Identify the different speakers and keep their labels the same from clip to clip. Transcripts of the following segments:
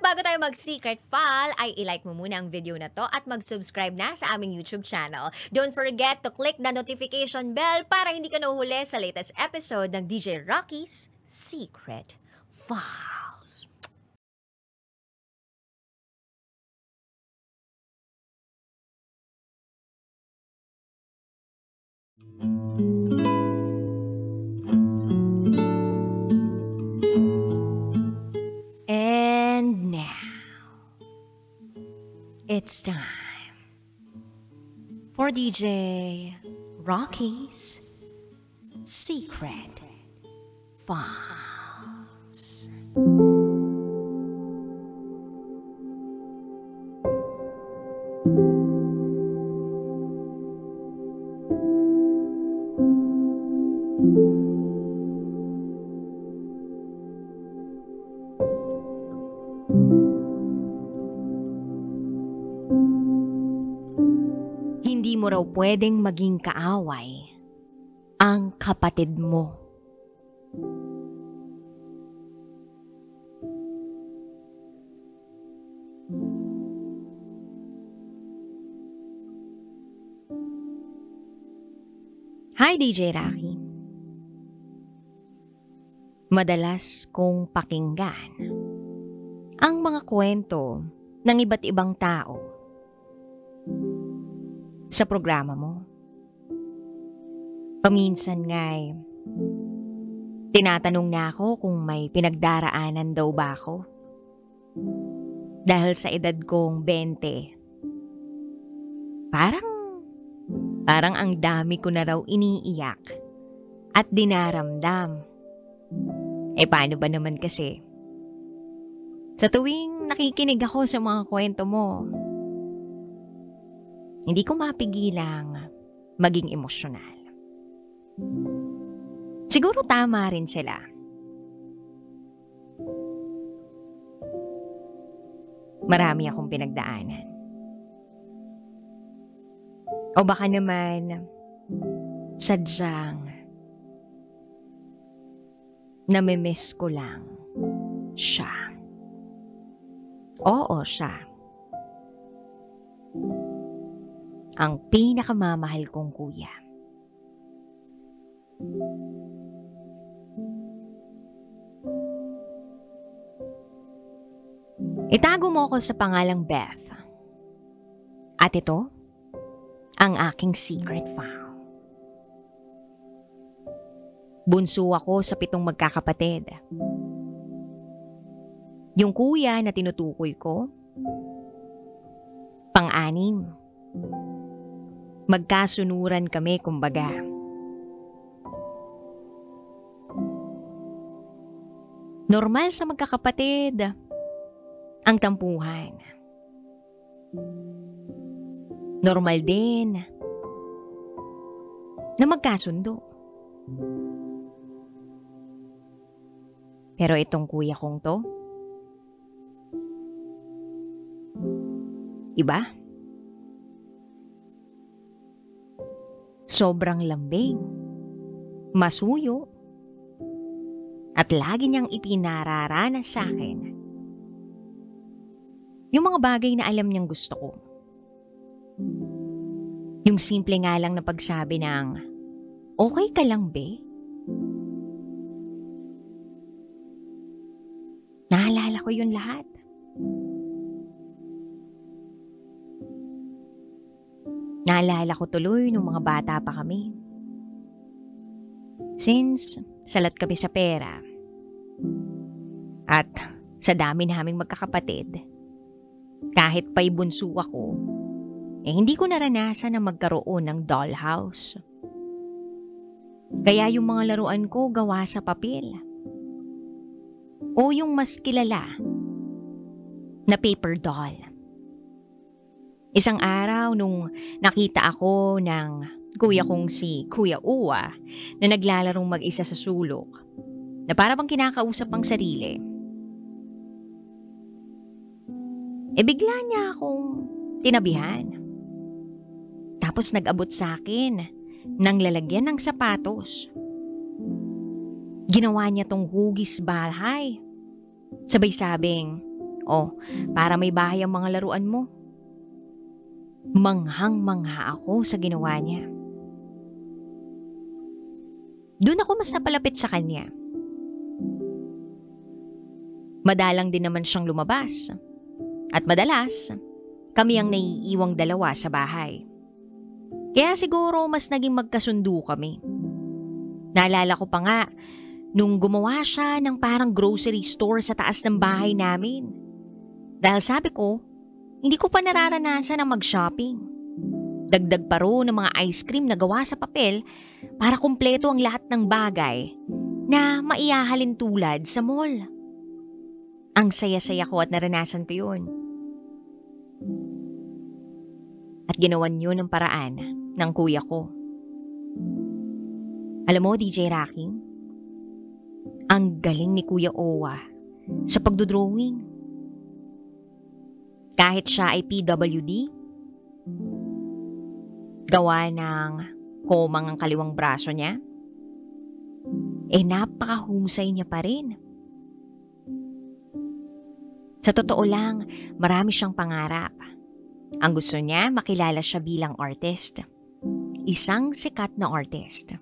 Speaker 1: bago tayo mag-secret file, ay ilike mo muna ang video na to at mag-subscribe na sa aming YouTube channel. Don't forget to click the notification bell para hindi ka nahuhuli sa latest episode ng DJ Rocky's Secret Files. And now, it's time for DJ Rocky's Secret Files. Hindi mo raw pwedeng maging kaaway ang kapatid mo. Hi DJ Rocky. Madalas kong pakinggan ang mga kwento ng iba't ibang tao sa programa mo. Paminsan nga'y tinatanong na ako kung may pinagdaraanan daw ba ako. Dahil sa edad kong 20, parang ang dami ko na raw iniiyak at dinaramdam. Paano ba naman kasi? Sa tuwing nakikinig ako sa mga kwento mo, hindi ko mapigilang maging emosyonal. Siguro tama rin sila. Marami akong pinagdaanan. O baka naman, sadyang namimiss ko lang siya. Oo, siya. Ang pinakamamahal kong kuya. Itago mo ako sa pangalang Beth. At ito, ang aking secret file. Bunso ako sa 7 magkakapatid. Yung kuya na tinutukoy ko, pang-anim. Magkasunuran kami kumbaga. Normal sa magkakapatid ang tampuhan. Normal din na magkasundo. Pero itong kuya kong to, iba? Sobrang lambing, masuyo, at lagi niyang ipinararanas sa akin yung mga bagay na alam niyang gusto ko. Yung simple nga lang na pagsabi ng, okay ka lang be? Naalala ko yun lahat. Naalala ko tuloy nung mga bata pa kami. Since salat kami sa pera at sa dami naming magkakapatid, kahit pa'y bunso ako, hindi ko naranasan na magkaroon ng dollhouse. Kaya yung mga laruan ko gawa sa papel. O yung mas kilala na paper doll. Isang araw nung nakita ako ng kuya kong si Kuya Uwa na naglalarong mag-isa sa sulok, na para bang kinakausap ang sarili. Bigla niya akong tinabihan. Tapos nag-abot sa akin ng lalagyan ng sapatos. Ginawa niya tong hugis bahay. Sabay sabing, Oh, para may bahay ang mga laruan mo. Manghang-mangha ako sa ginawa niya. Doon ako mas napalapit sa kanya. Madalang din naman siyang lumabas. At madalas, kami ang naiiwang dalawa sa bahay. Kaya siguro mas naging magkasundo kami. Naalala ko pa nga, nung gumawa siya ng parang grocery store sa taas ng bahay namin. Dahil sabi ko, hindi ko pa nararanasan ang mag-shopping. Dagdag pa ro ng mga ice cream na gawa sa papel para kumpleto ang lahat ng bagay na maihahalin tulad sa mall. Ang saya-saya ko at naranasan ko yun. At ginawan yun ng paraan ng kuya ko. Alam mo, DJ Rocky, ang galing ni Kuya Owa sa pagdodrawing. Kahit siya ay PWD, gawa ng komang ang kaliwang braso niya, napakahusay niya pa rin. Sa totoo lang, marami siyang pangarap. Ang gusto niya, makilala siya bilang artist. Isang sikat na artist.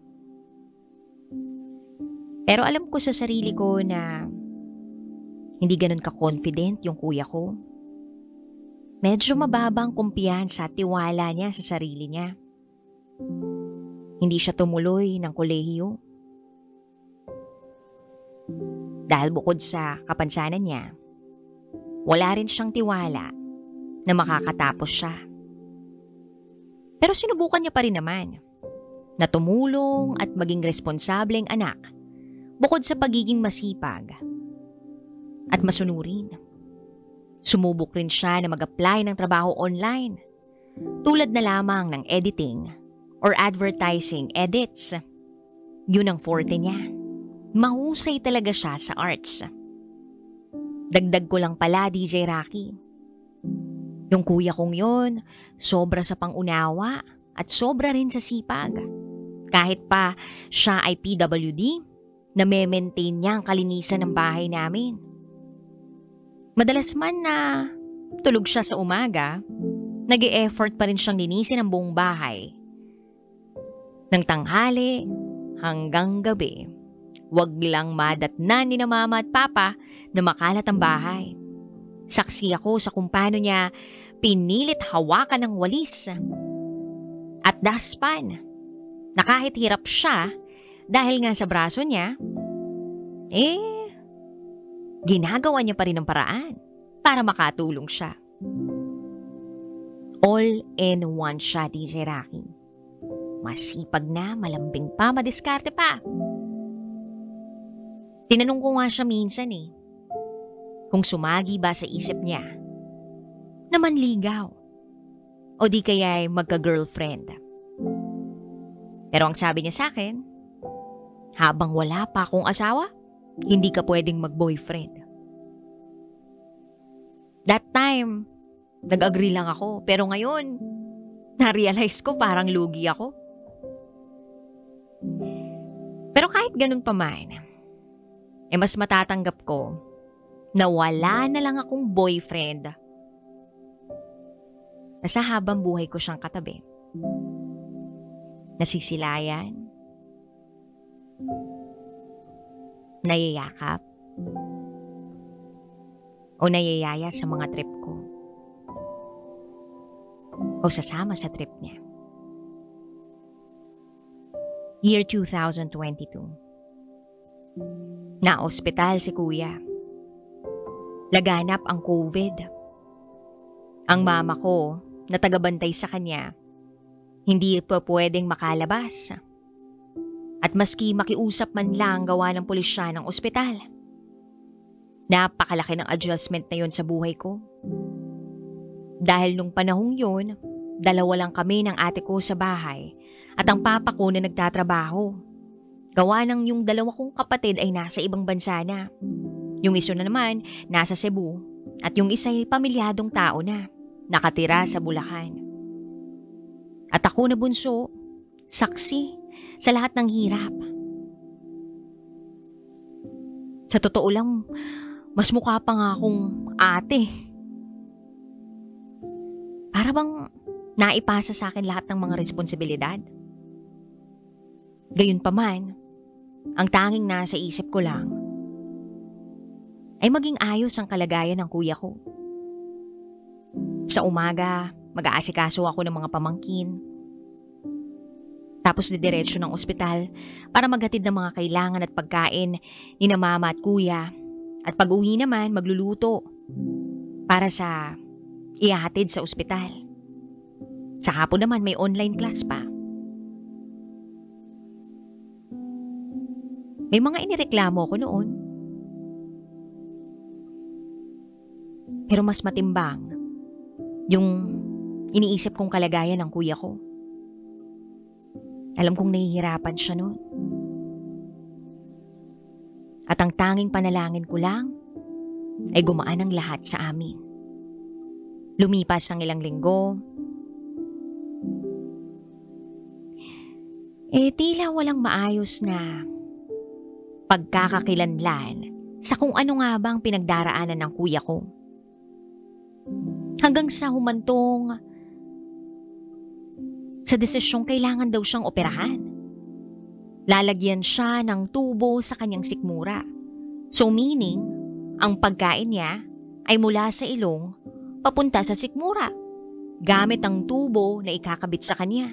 Speaker 1: Pero alam ko sa sarili ko na hindi ganun ka-confident yung kuya ko. Medyo mababa ang kumpiyansa at tiwala niya sa sarili niya. Hindi siya tumuloy ng kolehiyo. Dahil bukod sa kapansanan niya, wala rin siyang tiwala na makakatapos siya. Pero sinubukan niya pa rin naman na tumulong at maging responsableng anak bukod sa pagiging masipag at masunurin. Sumubok rin siya na mag-apply ng trabaho online tulad na lamang ng editing or advertising edits. Yun ang forte niya. Mahusay talaga siya sa arts. Dagdag ko lang pala, DJ Rocky. Yung kuya kong yun, sobra sa pangunawa at sobra rin sa sipag. Kahit pa siya ay PWD, na-maintain niya ang kalinisan ng bahay namin. Madalas man na tulog siya sa umaga, nag-e-effort pa rin siyang linisin ang buong bahay. Nang tanghali hanggang gabi, wag lang madatnan ni na mama at papa na makalat ang bahay. Saksi ako sa kung paano niya pinilit hawakan ng walis at dustpan na kahit hirap siya dahil nga sa braso niya, ginagawa niya pa rin ang paraan para makatulong siya. All in one siya, DJ Rocky. Masipag na, malambing pa, madiskarte pa. Tinanong ko nga siya minsan kung sumagi ba sa isip niya na manligaw o di kaya ay magka-girlfriend. Pero ang sabi niya sa akin, habang wala pa akong asawa, hindi ka pwedeng mag-boyfriend. That time, nag-agree lang ako. Pero ngayon, na-realize ko parang lugi ako. Pero kahit ganun pa man, mas matatanggap ko na wala na lang akong boyfriend na sa habang buhay ko siyang katabi. Nasisilayan, nayayakap, o nayayaya sa mga trip ko, o sasama sa trip niya. Year 2022. Na-ospital si kuya. Laganap ang COVID. Ang mama ko na tagabantay sa kanya, hindi pa pwedeng makalabas. At maski makiusap man lang gawa ng pulisya ng ospital. Napakalaki ng adjustment na yon sa buhay ko. Dahil nung panahong yun, dalawa lang kami ng ate ko sa bahay at ang papa ko na nagtatrabaho. Gawa ng yung dalawa kong kapatid ay nasa ibang bansa na. Yung isa na naman nasa Cebu at yung isa ay pamilyadong tao na, nakatira sa Bulacan. At ako na bunso, saksi sa lahat ng hirap. Sa totoo lang,
Speaker 2: Mas mukha pa nga akong ate. Para bang naipasa sa akin lahat ng mga responsibilidad. Gayunpaman, ang tanging nasa isip ko lang ay maging ayos ang kalagayan ng kuya ko. Sa umaga, mag-aasikaso ako ng mga pamangkin. Tapos didiretso ng ospital para maghatid ng mga kailangan at pagkain ni na mama at kuya. At pag-uwi naman, magluluto para sa ihahatid sa ospital. Sa hapon naman may online class pa. May mga inireklamo ko noon. Pero mas matimbang yung iniisip kong kalagayan ng kuya ko. Alam kong nahihirapan siya noon. At ang tanging panalangin ko lang ay gumaan ang lahat sa amin. Lumipas ang ilang linggo. Tila walang maayos na pagkakakilanlan sa kung ano nga bang pinagdaraanan ng kuya ko. Hanggang sa humantong sa desisyong kailangan daw siyang operahan. Lalagyan siya ng tubo sa kanyang sikmura. So meaning, ang pagkain niya ay mula sa ilong papunta sa sikmura, gamit ang tubo na ikakabit sa kanya.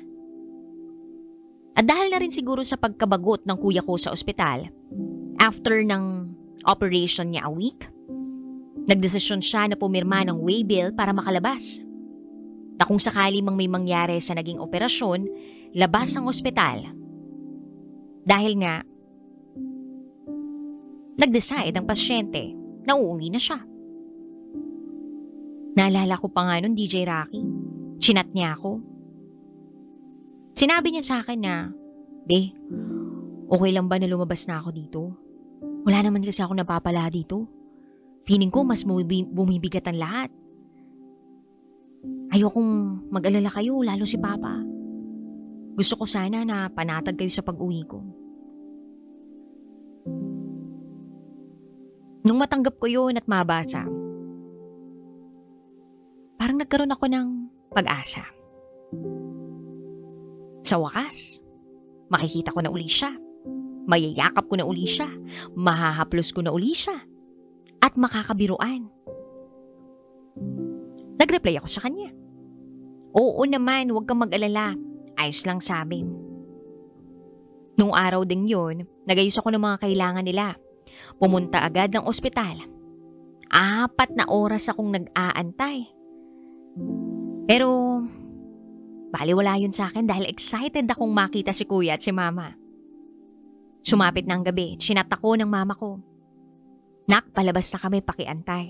Speaker 2: At dahil na rin siguro sa pagkabagot ng kuya ko sa ospital, after ng operation niya a week, nagdesisyon siya na pumirma ng waybill para makalabas. Na kung sakali mang may mangyari sa naging operasyon, labas ang ospital. Dahil nga, nag-decide ang pasyente na uuwi na siya. Naalala ko pa nga nun, DJ Rocky. Chinat niya ako. Sinabi niya sa akin na, "Be, okay lang ba na lumabas na ako dito? Wala naman kasi ako napapala dito. Feeling ko mas bumibigat ang lahat. Ayokong mag-alala kayo, lalo si Papa. Gusto ko sana na panatag kayo sa pag-uwi ko." Nung matanggap ko yun at mabasa, parang nagkaroon ako ng pag-asa. Sa wakas, makikita ko na uli siya. Mayayakap ko na uli siya. Mahahaplos ko na uli siya. At makakabiruan. Nag-reply ako sa kanya. "Oo naman, huwag kang mag-alala. Ayos lang sa amin." Nung araw ding yun, nagayos ako ng mga kailangan nila. Pumunta agad ng ospital. 4 na oras akong nag-aantay. Pero baliwala yun sa akin dahil excited akong makita si kuya at si mama. Sumapit na ang gabi, chinat ako ng mama ko. "Nak, palabas na kami, pakiantay."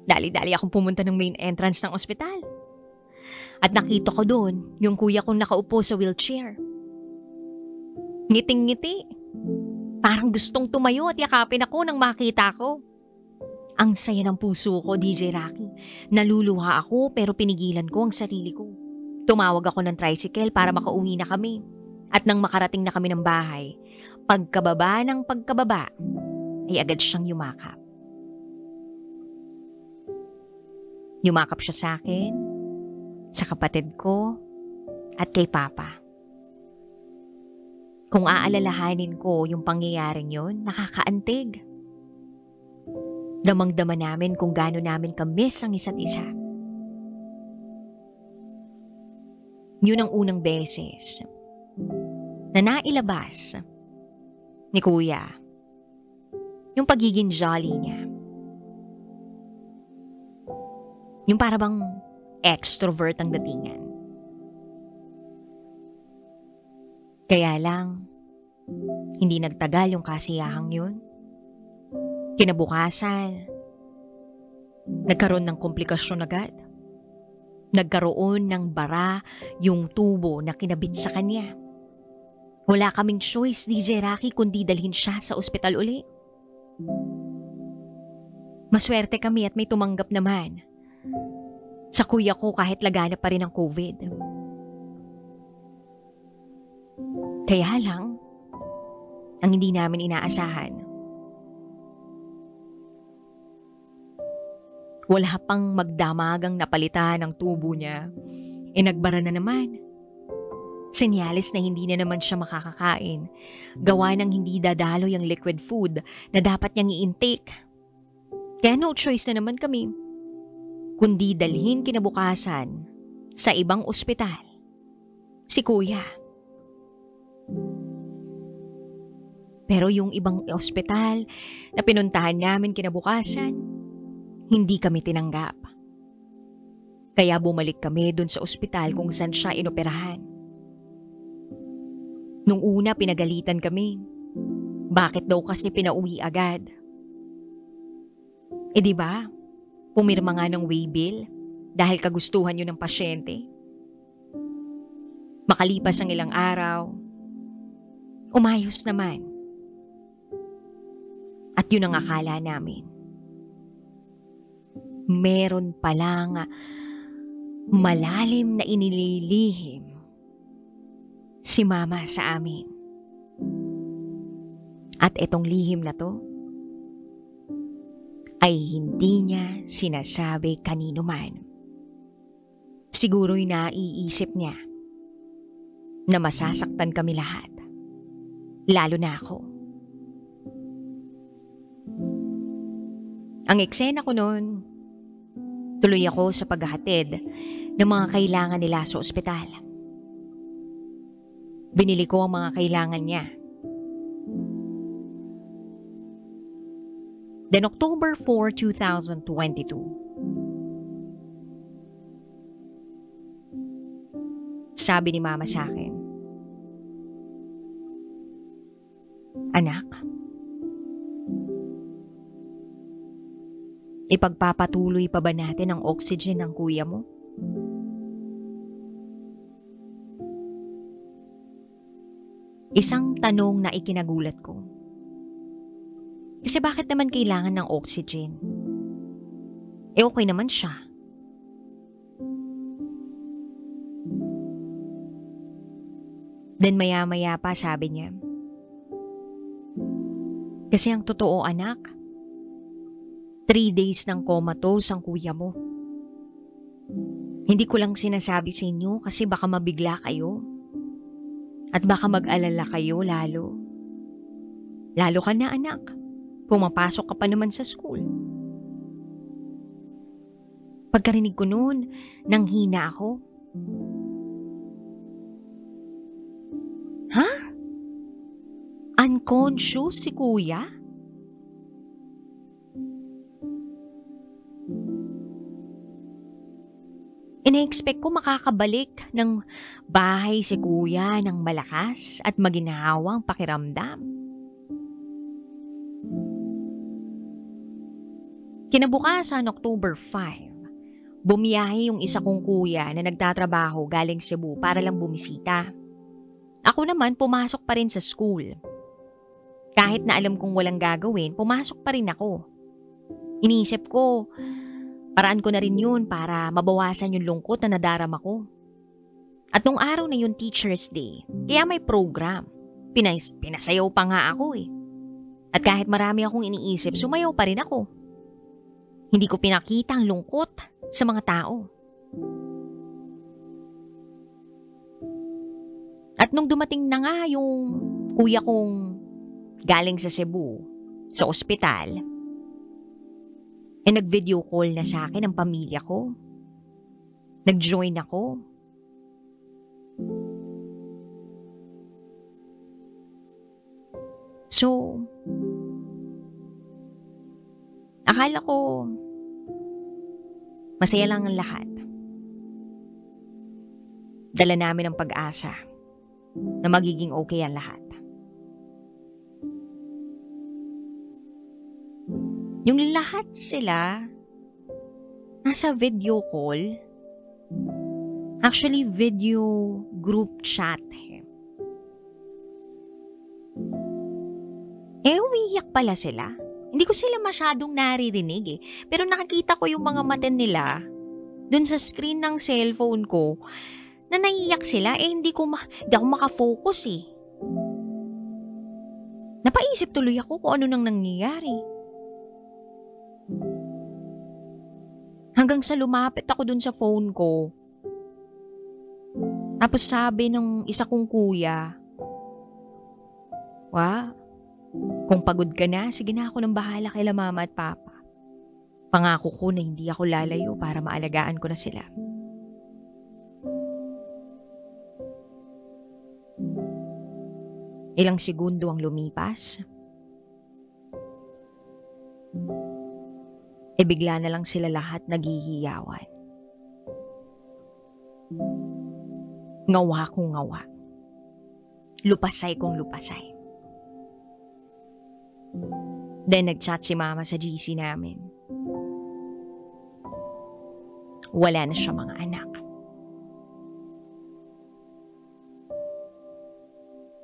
Speaker 2: Dali-dali akong pumunta ng main entrance ng ospital. At nakita ko doon yung kuya kong nakaupo sa wheelchair. Ngiting-ngiti. Parang gustong tumayo at yakapin ako nang makita ko. Ang saya ng puso ko, DJ Rocky. Naluluha ako pero pinigilan ko ang sarili ko. Tumawag ako ng tricycle para makauwi na kami. At nang makarating na kami ng bahay, pagkababa ay agad siyang yumakap. Yumakap siya sa akin, sa kapatid ko, at kay Papa. Kung aalalahanin ko yung pangyayaring yon, nakakaantig. Damang-dama namin kung gaano namin kamiss ang isa't isa. Yun ang unang beses na nailabas ni Kuya yung pagiging jolly niya. Yung parang extrovert ang datingan. Kaya lang, hindi nagtagal yung kasiyahang yun. Kinabukasan, nagkaroon ng komplikasyon agad. Nagkaroon ng bara yung tubo na kinabit sa kanya. Wala kaming choice, DJ Rocky, kundi dalhin siya sa ospital uli. Maswerte kami at may tumanggap naman sa kuya ko kahit laganap pa rin ang COVID. Kaya lang, ang hindi namin inaasahan, Wala pang magdamagang napalitan ng tubo niya. Nagbara na naman. Senyales na hindi na naman siya makakakain. Gawa ng hindi dadalo yung liquid food na dapat niyang i-intake. Kaya no choice na naman kami, kundi dalhin kinabukasan sa ibang ospital si Kuya. Pero yung ibang ospital na pinuntahan namin kinabukasan, hindi kami tinanggap. Kaya bumalik kami dun sa ospital kung saan siya inoperahan. Nung una pinagalitan kami. Bakit daw kasi pinauwi agad? Di ba? Pumirma nga ng waybill dahil kagustuhan yun ng pasyente. Makalipas ang ilang araw, umayos naman. At yun ang akala namin. Meron palang malalim na inililihim si Mama sa amin. At itong lihim na to ay hindi niya sinasabi kanino man. Siguro'y naiisip niya na masasaktan kami lahat. Lalo na ako. Ang eksena ko noon, tuloy ako sa paghahatid ng mga kailangan nila sa ospital. Binili ko ang mga kailangan niya. Then October 4, 2022. Sabi ni Mama sa akin, "Anak, ipagpapatuloy pa ba natin ang oxygen ng kuya mo?" Isang tanong na ikinagulat ko. Kasi bakit naman kailangan ng oxygen? Okay naman siya. Then maya-maya pa sabi niya, kasi ang totoo anak, 3 days ng comatose ang kuya mo. Hindi ko lang sinasabi sa inyo kasi baka mabigla kayo. At baka mag-alala kayo lalo. Lalo ka na anak. Pumapasok ka pa naman sa school. Pagkarinig ko noon, nanghina ako. Ha? Unconscious si kuya? Ina-expect ko makakabalik ng bahay si kuya ng malakas at maginhawang pakiramdam. Kinabukasan, October 5, bumiyahe yung isa kong kuya na nagtatrabaho galing Cebu para lang bumisita. Ako naman pumasok pa rin sa school. Kahit na alam kong walang gagawin, pumasok pa rin ako. Iniisip ko, paraan ko na rin yun para mabawasan yung lungkot na nadarama ko. At nung araw na yun, Teacher's Day, kaya may program. Pinasayaw pa nga ako eh. At kahit marami akong iniisip, sumayaw pa rin ako. Hindi ko pinakita ang lungkot sa mga tao. At nung dumating na nga yung kuya kong galing sa Cebu, sa ospital, nag-video call na sa akin ang pamilya ko. Nag-join ako. So, akala ko masaya lang ang lahat. Dala namin ang pag-asa na magiging okay ang lahat. Yung lahat sila nasa video call. Actually, video group chat. Umiiyak pala sila. Hindi ko sila masyadong naririnig eh. Pero nakikita ko yung mga mata nila dun sa screen ng cellphone ko na naiiyak sila. Hindi ako makafocus eh. Napaisip tuloy ako kung ano nang nangyayari. Hanggang sa lumapit ako dun sa phone ko. Tapos sabi ng isa kong kuya, kung pagod ka na, sige na ako ng bahala kay mama at papa. Pangako ko na hindi ako lalayo para maalagaan ko na sila. Ilang segundo ang lumipas. Bigla na lang sila lahat naghihiyawan. Ngawa kong ngawa. Lupasay kong lupasay. Then nag-chat si mama sa GC namin. Wala na siya mga anak.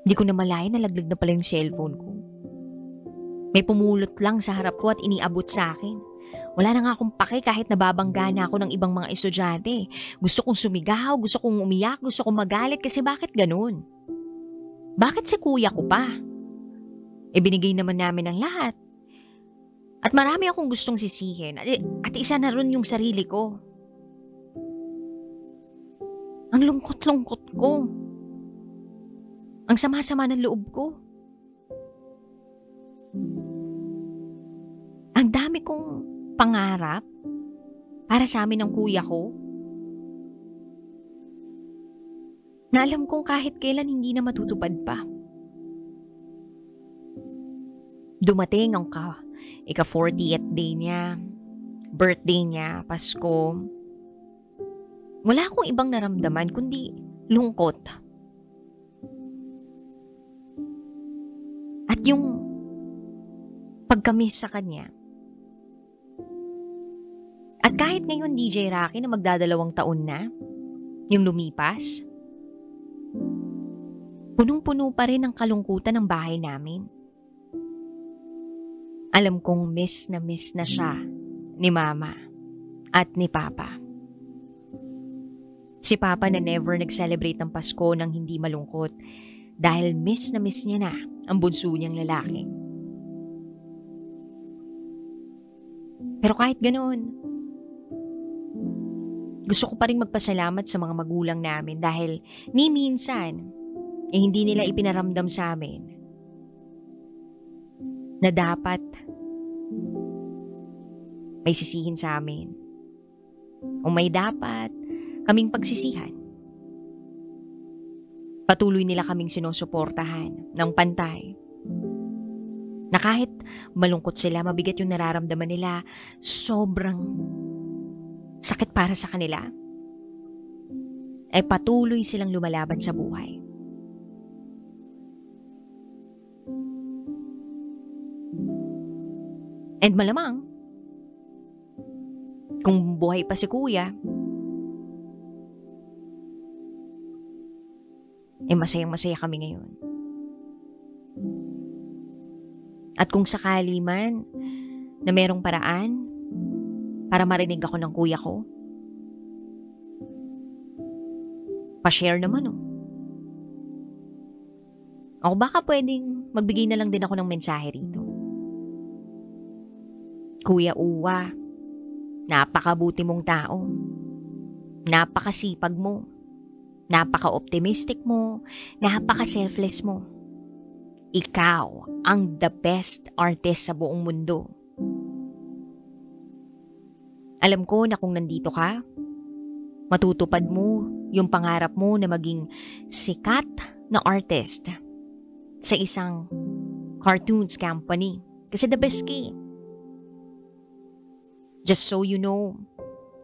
Speaker 2: Di ko na malayan na laglag na pala yung cellphone ko. May pumulot lang sa harap ko at iniabot sa akin. Wala na nga akong pake kahit nababangga na ako ng ibang mga estudyante. Gusto kong sumigaw, gusto kong umiyak, gusto kong magalit kasi bakit ganun? Bakit si kuya ko pa? Binigay naman namin ang lahat. At marami akong gustong sisihin at isa na rin yung sarili ko. Ang lungkot-lungkot ko. Ang sama-sama ng loob ko. Ang dami kong pangarap para sa amin ng kuya ko. Na alam kong kahit kailan hindi na matutupad pa. Dumating ang ika-40th day niya, birthday niya, Pasko. Wala akong ibang naramdaman kundi lungkot. At yung pagkamiss sa kanya. At kahit ngayon DJ Rocky na magdadalawang taon na, yung lumipas, punong-puno pa rin ang kalungkutan ng bahay namin. Alam kong miss na siya ni Mama at ni Papa. Si Papa na never nag-celebrate ng Pasko nang hindi malungkot dahil miss na miss niya na ang bunso niyang lalaki. Pero kahit ganoon, gusto ko pa rin magpasalamat sa mga magulang namin dahil ni minsan, hindi nila ipinaramdam sa amin na dapat may sisihin sa amin o may dapat kaming pagsisihan. Patuloy nila kaming sinusuportahan ng pantay. Na kahit malungkot sila, mabigat yung nararamdaman nila, sobrang sakit para sa kanila, ay patuloy silang lumalaban sa buhay. And malamang, kung buhay pa si kuya, masayang-masaya kami ngayon. At kung sakali man na merong paraan para marinig ako ng kuya ko, pa-share naman O baka pwedeng magbigay na lang din ako ng mensahe rito. Kuya Uwa, napakabuti mong tao. Napakasipag mo. Napaka-optimistic mo. Napaka-selfless mo. Ikaw ang the best artist sa buong mundo. Alam ko na kung nandito ka, matutupad mo yung pangarap mo na maging sikat na artist sa isang cartoons company. Kasi the best ka. Just so you know,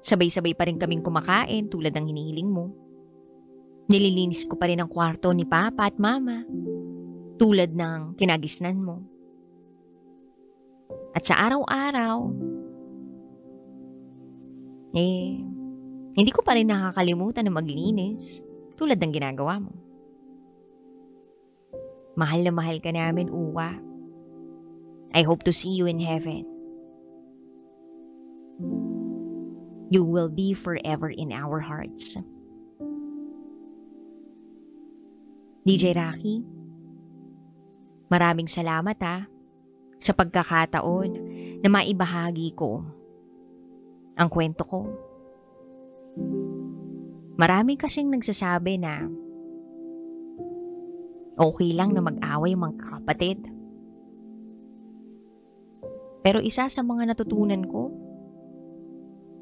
Speaker 2: sabay-sabay pa rin kaming kumakain tulad ng hinihiling mo. Nililinis ko pa rin ang kwarto ni Papa at Mama tulad ng kinagisnan mo. At sa araw-araw, hindi ko pa rin nakakalimutan na maglinis tulad ng ginagawa mo. Mahal na mahal ka namin, Uwa. I hope to see you in heaven. You will be forever in our hearts. DJ Rocky, maraming salamat sa pagkakataon na maibahagi ko ang kwento ko. Marami kasing nagsasabi na okay lang na mag-away ang mga kapatid. Pero isa sa mga natutunan ko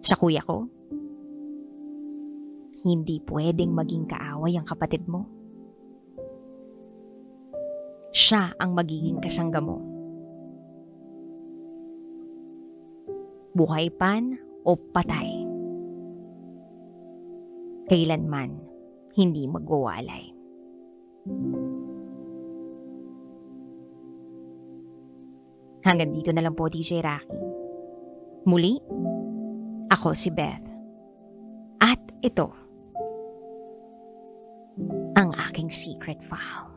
Speaker 2: sa kuya ko, hindi pwedeng maging kaaway ang kapatid mo. Siya ang magiging kasangga mo. Buhay pan o patay. Kailanman hindi magwawalay. Hanggang dito na lang po, DJ Rocky. Muli, ako si Beth. At ito, ang aking secret file.